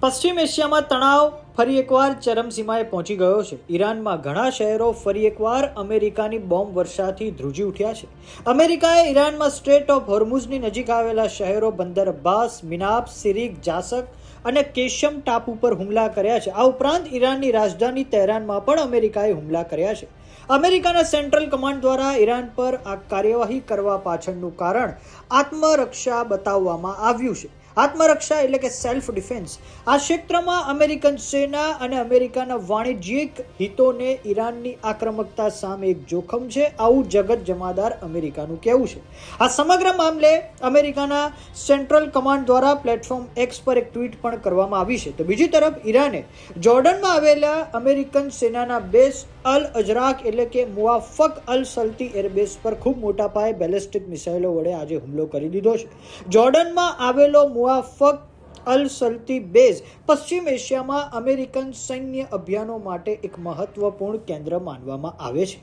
પશ્ચિમ એશિયામાં તણાવ ફરી એકવાર ચરમસીમાએ પહોંચી ગયો છે. ઈરાનમાં ઘણા શહેરો ફરી એકવાર અમેરિકાની બોમ્બ વર્ષાથી ધ્રુજી ઉઠ્યા છે. અમેરિકાએ ઈરાનમાં સ્ટ્રેટ ઓફ હોર્મુઝની નજીક આવેલા શહેરો બંદર અબ્બાસ, મિનાબ, સિરિક, જાસક અને કેશમ ટાપુ પર હુમલા કર્યા છે. આ ઉપરાંત ઈરાનની રાજધાની તહેરાનમાં પણ અમેરિકાએ હુમલા કર્યા છે. અમેરિકાના સેન્ટ્રલ કમાન્ડ દ્વારા ઈરાન પર આ કાર્યવાહી કરવા પાછળનું કારણ આત્મરક્ષા બતાવવામાં આવ્યું છે. આત્મરક્ષા એટલે કે સેલ્ફ ડિફેન્સ. આ ક્ષેત્રમાં અમેરિકન સેના અને અમેરિકાના વાણિજ્યિક હિતોને ઈરાનની આક્રમકતા સામે એક જોખમ છે, આવું જગત જમાદાર અમેરિકાનું કહેવું છે. આ સમગ્ર મામલે અમેરિકાના સેન્ટ્રલ કમાન્ડ દ્વારા પ્લેટફોર્મ એક્સ પર એક ટ્વીટ પણ કરવામાં આવી છે. તો બીજી તરફ ઈરાને જોર્ડનમાં આવેલા અમેરિકન સેનાના બેઝ અલ અજરાક એટલે કે મુવાફક અલ સલ્તી એરબેઝ પર ખૂબ મોટા પાયે બેલિસ્ટિક મિસાઇલો વડે આજે હુમલો કરી દીધો છે. જોર્ડનમાં આવેલો મુવાફક અલ સલ્તી બેઝ પશ્ચિમ એશિયામાં અમેરિકન સૈન્ય અભિયાનો માટે એક મહત્વપૂર્ણ કેન્દ્ર માનવામાં આવે છે.